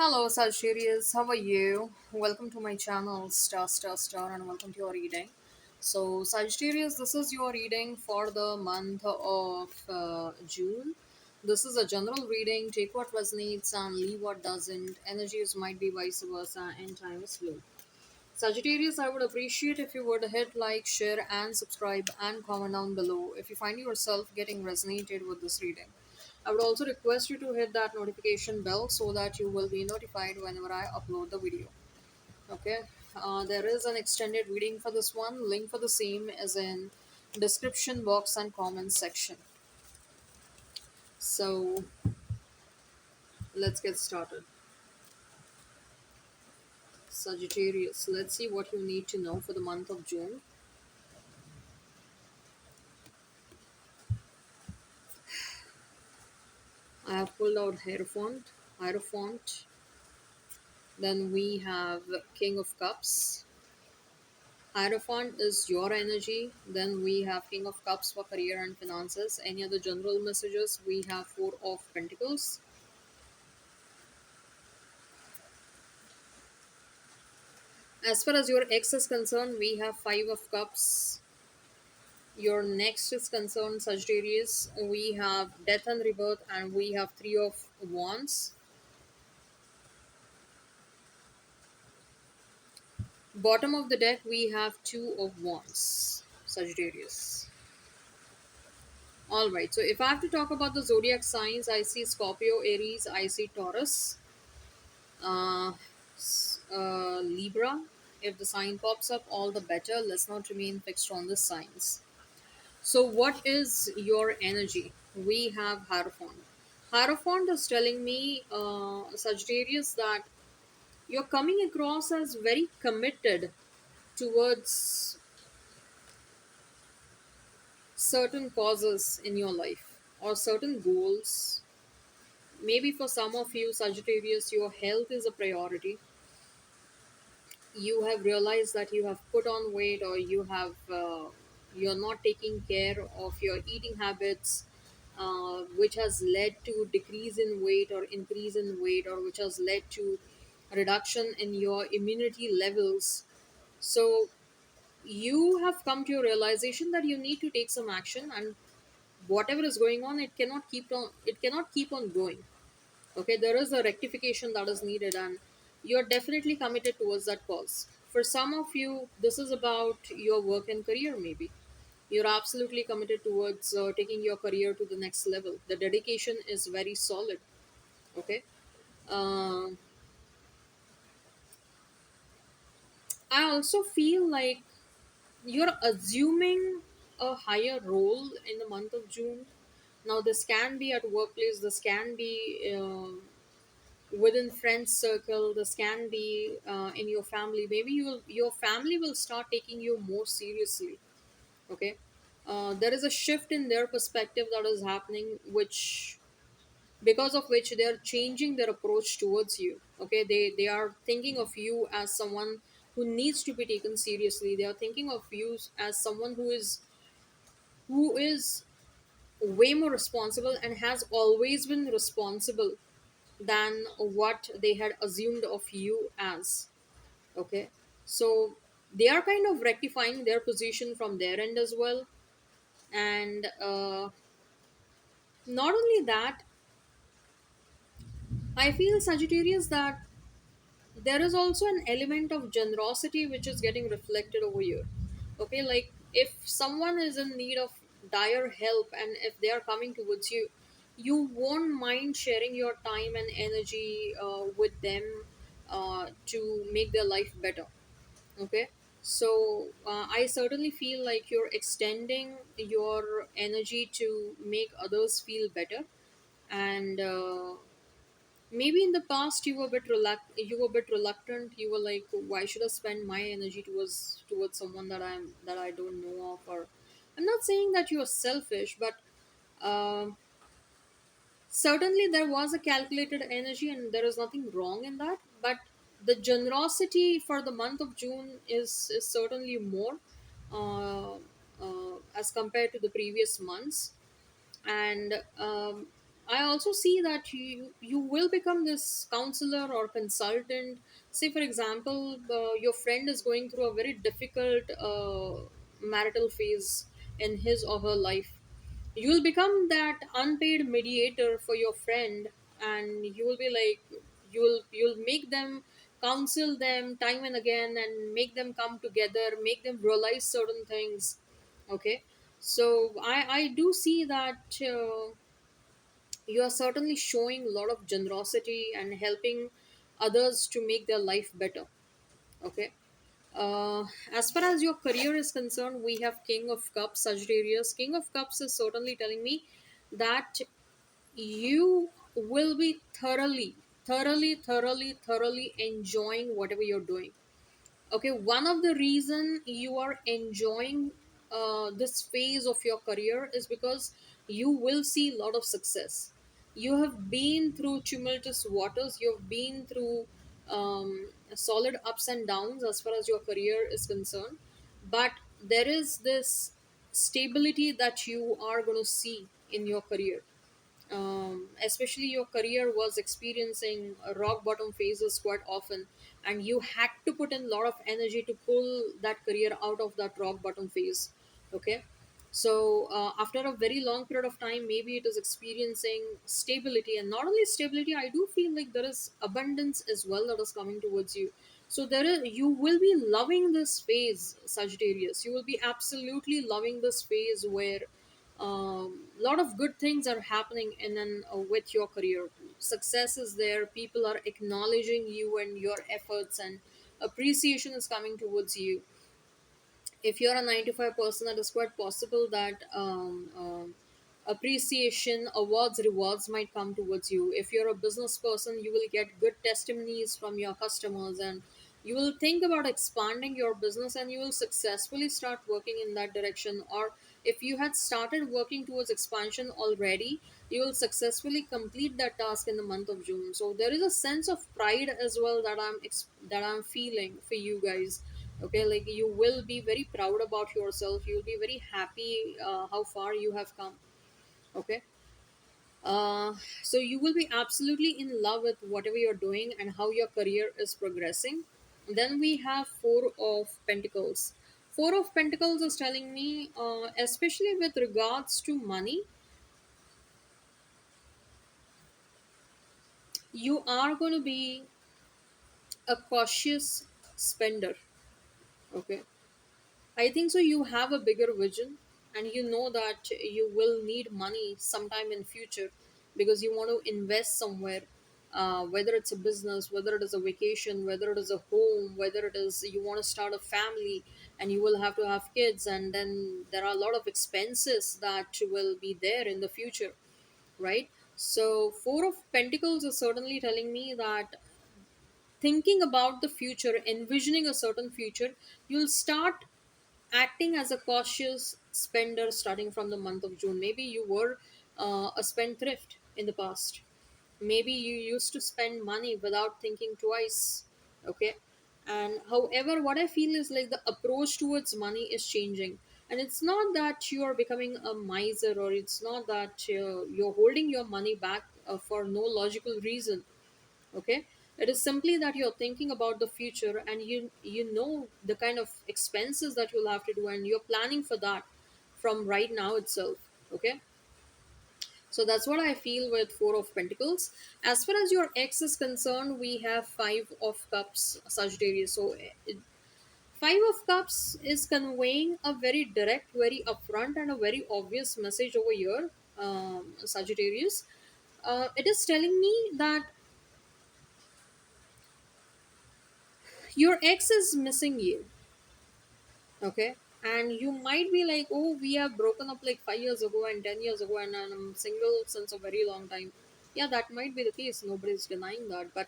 Hello, Sagittarius. How are you? Welcome to my channel, Star, and welcome to your reading. So, Sagittarius, this is your reading for the month of June. This is a general reading. Take what resonates and leave what doesn't. Energies might be vice versa, and time is fluid. Sagittarius, I would appreciate if you would hit like, share, and subscribe and comment down below if you find yourself getting resonated with this reading. I would also request you to hit that notification bell so that you will be notified whenever I upload the video. Okay, there is an extended reading for this one. Link for the same is in description box and comment section. So let's get started. Sagittarius, let's see what you need to know for the month of June. I have pulled out Hierophant. Then we have King of Cups. Hierophant is your energy. Then we have King of Cups for career and finances. Any other general messages? We have Four of Pentacles. As far as your ex is concerned, we have Five of Cups. Your next is concerned, Sagittarius. We have Death and Rebirth, and we have Three of Wands. Bottom of the deck, we have Two of Wands, Sagittarius. All right. So if I have to talk about the zodiac signs, I see Scorpio, Aries, I see Taurus, uh, Libra. If the sign pops up, all the better. Let's not remain fixed on the signs. So, what is your energy? We have Hierophant. Hierophant is telling me, Sagittarius, that you're coming across as very committed towards certain causes in your life or certain goals. Maybe for some of you, Sagittarius, your health is a priority. You have realized that you have put on weight, or you're not taking care of your eating habits, which has led to decrease in weight or increase in weight, or which has led to reduction in your immunity levels. So you have come to a realization that you need to take some action, and whatever is going on, it cannot keep on going. Okay, there is a rectification that is needed, and you're definitely committed towards that cause. For some of you, this is about your work and career. Maybe you're absolutely committed towards taking your career to the next level. The dedication is very solid. Okay. um, I also feel like you're assuming a higher role in the month of June. Now, this can be at workplace, this can be within friends circle, this can be in your family. Maybe your family will start taking you more seriously. Okay. There is a shift in their perspective that is happening, which because of which they are changing their approach towards you. Okay, they are thinking of you as someone who needs to be taken seriously. They are thinking of you as someone who is way more responsible and has always been responsible than what they had assumed of you as. Okay, so they are kind of rectifying their position from their end as well. And not only that, I feel, Sagittarius, that there is also an element of generosity which is getting reflected over here. Okay, like if someone is in need of dire help, and if they are coming towards you, you won't mind sharing your time and energy with them to make their life better. Okay, so I certainly feel like you're extending your energy to make others feel better. And maybe in the past you were a bit reluctant. You were like, why should I spend my energy towards someone that I don't know of? Or I'm not saying that you're selfish, but um, certainly there was a calculated energy, and there is nothing wrong in that. But the generosity for the month of June is certainly more, as compared to the previous months. And I also see that you will become this counselor or consultant. Say, for example, your friend is going through a very difficult marital phase in his or her life. You will become that unpaid mediator for your friend, and you will be like, you'll make them, counsel them time and again, and make them come together, make them realize certain things. Okay, so I do see that. You are certainly showing a lot of generosity and helping others to make their life better. Okay, as far as your career is concerned, we have King of Cups, Sagittarius. King of Cups is certainly telling me that you will be thoroughly enjoying whatever you're doing. Okay, one of the reason you are enjoying this phase of your career is because you will see a lot of success. You have been through tumultuous waters, you have been through solid ups and downs as far as your career is concerned, but there is this stability that you are going to see in your career. Especially your career was experiencing rock bottom phases quite often, and you had to put in a lot of energy to pull that career out of that rock bottom phase. Okay, so after a very long period of time, maybe it is experiencing stability, and not only stability, I do feel like there is abundance as well that is coming towards you. So there is, you will be loving this phase, Sagittarius. You will be absolutely loving this phase where lot of good things are happening in and with your career. Success is there, people are acknowledging you and your efforts, and appreciation is coming towards you. If you're a 9 to 5 person, it is quite possible that appreciation, awards, rewards might come towards you. If you're a business person, you will get good testimonies from your customers, and you will think about expanding your business, and you will successfully start working in that direction. Or if you had started working towards expansion already, you will successfully complete that task in the month of June. So there is a sense of pride as well that that I'm feeling for you guys. Okay, like you will be very proud about yourself, you'll be very happy how far you have come. Okay, uh, so you will be absolutely in love with whatever you're doing and how your career is progressing. Then we have Four of Pentacles. Four of Pentacles is telling me, especially with regards to money, you are going to be a cautious spender. Okay, I think so. You have a bigger vision, and you know that you will need money sometime in future because you want to invest somewhere. Whether it's a business, whether it is a vacation, whether it is a home, whether it is you want to start a family, and you will have to have kids, and then there are a lot of expenses that will be there in the future, right? So, Four of Pentacles is certainly telling me that thinking about the future, envisioning a certain future, you'll start acting as a cautious spender starting from the month of June. Maybe you were a spendthrift in the past. Maybe you used to spend money without thinking twice. Okay. And however, what I feel is like the approach towards money is changing. And it's not that you are becoming a miser, or it's not that you're holding your money back for no logical reason. Okay, it is simply that you're thinking about the future, and you know the kind of expenses that you'll have to do, and you're planning for that from right now itself. Okay, so that's what I feel with Four of Pentacles. As far as your ex is concerned, we have Five of Cups, Sagittarius. So Five of Cups is conveying a very direct, very upfront, and a very obvious message over here, Sagittarius. It is telling me that your ex is missing you. Okay, and you might be like, oh, we have broken up like 5 years ago and 10 years ago, and I'm single since a very long time. Yeah, that might be the case, nobody's denying that, but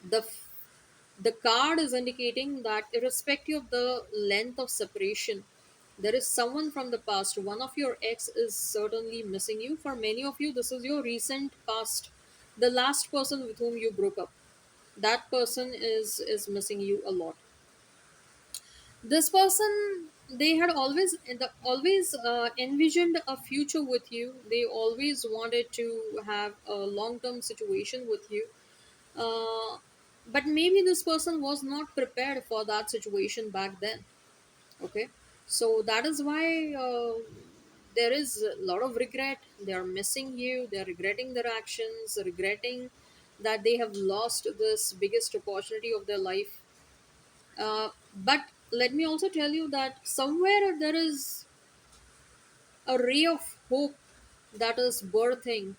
the the card is indicating that irrespective of the length of separation, there is someone from the past. One of your ex is certainly missing you. For many of you, this is your recent past, the last person with whom you broke up. That person is missing you a lot. This person they had always envisioned a future with you. They always wanted to have a long term situation with you. uh, but maybe this person was not prepared for that situation back then. Okay, so that is why there is a lot of regret. They are missing you, they are regretting their actions, regretting that they have lost this biggest opportunity of their life. But let me also tell you that somewhere there is a ray of hope that is birthing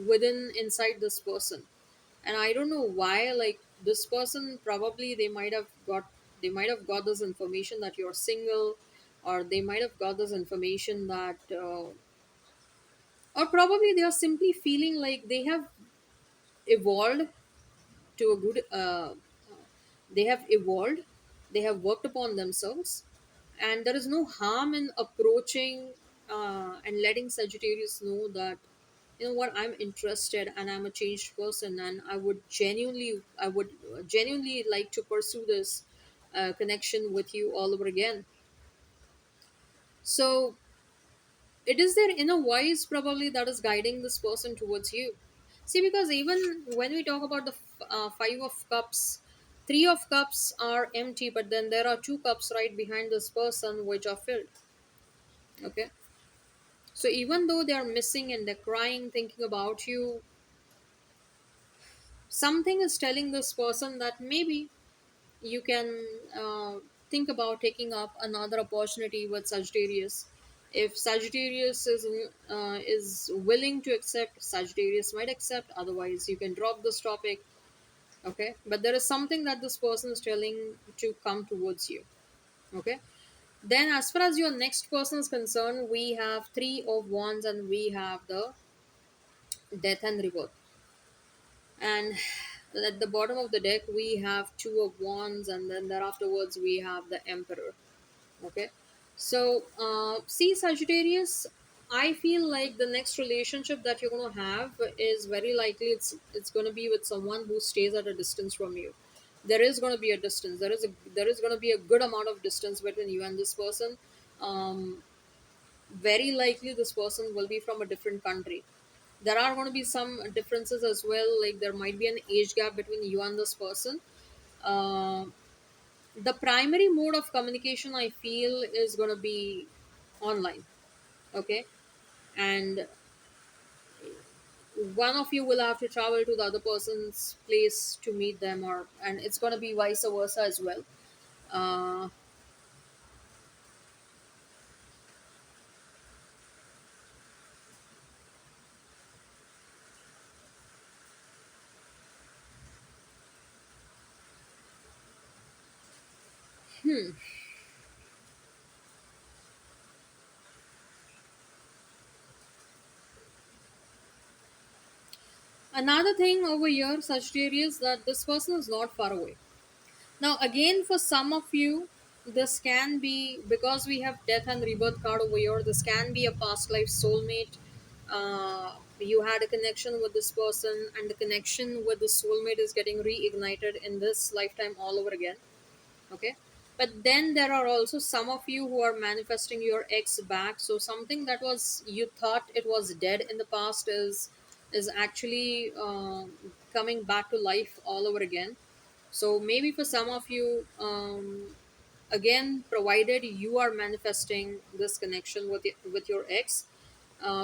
within inside this person. And I don't know why, like, this person, probably they might have got this information that you're single, or they might have got this information that or probably they are simply feeling like they have evolved to a good they have evolved, they have worked upon themselves, and there is no harm in approaching and letting Sagittarius know that, you know what, I'm interested and I'm a changed person, and I would genuinely like to pursue this connection with you all over again. So it is their inner voice probably that is guiding this person towards you. See, because even when we talk about the five of cups, three of cups are empty, but then there are two cups right behind this person which are filled. Okay, so even though they are missing and they're crying thinking about you, something is telling this person that maybe you can think about taking up another opportunity with Sagittarius. If Sagittarius is willing to accept, Sagittarius might accept. Otherwise, you can drop this topic. Okay, but there is something that this person is telling to come towards you. Okay, then as far as your next person is concerned, we have three of wands and we have the death and rebirth. And at the bottom of the deck we have two of wands, and then thereafterwards we have the emperor. Okay, so see, Sagittarius, I feel like the next relationship that you're going to have is very likely it's going to be with someone who stays at a distance from you. There is going to be a distance, there is going to be a good amount of distance between you and this person. Very likely this person will be from a different country. There are going to be some differences as well, like there might be an age gap between you and this person. uh, the primary mode of communication I feel is going to be online. Okay, and one of you will have to travel to the other person's place to meet them, or and it's going to be vice versa as well. uh, Another thing over here, Sagittarius, that this person is not far away. Now, again, for some of you, this can be because we have death and rebirth card over here. This can be a past life soulmate. You had a connection with this person, and the connection with the soulmate is getting reignited in this lifetime all over again. Okay, but then there are also some of you who are manifesting your ex back. So something that was you thought it was dead in the past is actually coming back to life all over again. So maybe for some of you, again, provided you are manifesting this connection with your ex.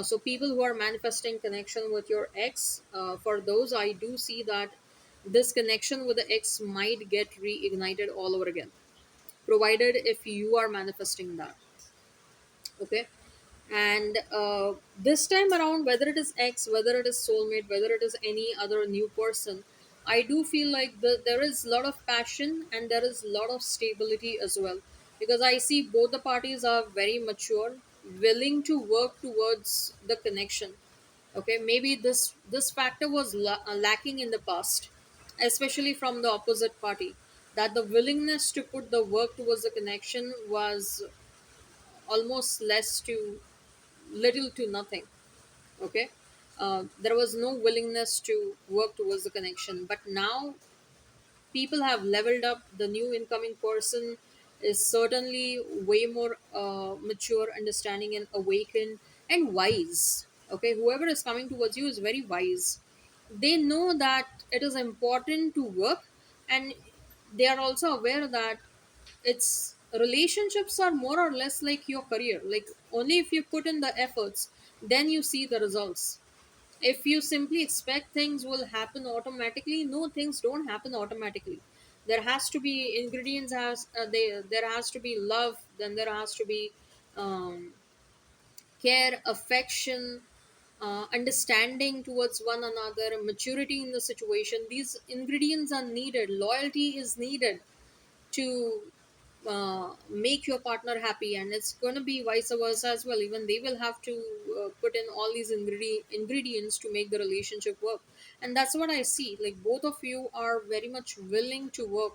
So people who are manifesting connection with your ex, for those I do see that this connection with the ex might get reignited all over again, provided if you are manifesting that. Okay, and this time around, whether it is ex, whether it is soulmate, whether it is any other new person, I do feel like there is a lot of passion and there is a lot of stability as well, because I see both the parties are very mature, willing to work towards the connection. Okay, maybe this factor was lacking in the past, especially from the opposite party, that the willingness to put the work towards the connection was almost less to little to nothing. Okay, there was no willingness to work towards the connection, but now people have leveled up. The new incoming person is certainly way more mature, understanding, and awakened and wise. Okay, whoever is coming towards you is very wise. They know that it is important to work, and they are also aware that it's relationships are more or less like your career. Like, only if you put in the efforts, then you see the results. If you simply expect things will happen automatically, no, things don't happen automatically. There has to be ingredients, there has to be love, then there has to be um, care, affection, understanding towards one another, maturity in the situation. These ingredients are needed, loyalty is needed to make your partner happy, and it's going to be vice versa as well. Even they will have to put in all these ingredients to make the relationship work. And that's what I see, like both of you are very much willing to work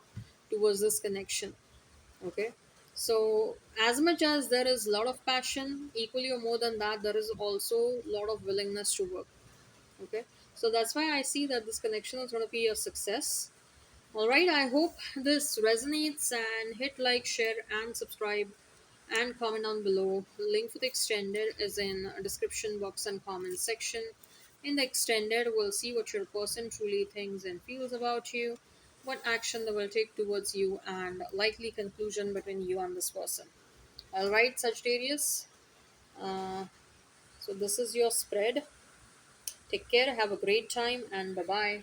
towards this connection. Okay, so as much as there is a lot of passion, equally or more than that, there is also a lot of willingness to work. Okay, so that's why I see that this connection is going to be a success. All right, I hope this resonates, and hit like, share, and subscribe, and comment down below. Link for the extended is in a description box and comment section. In the extended, we'll see what your person truly thinks and feels about you, what action they will take towards you, and likely conclusion between you and this person. All right, Sagittarius. Uh, so this is your spread. Take care, have a great time, and bye bye.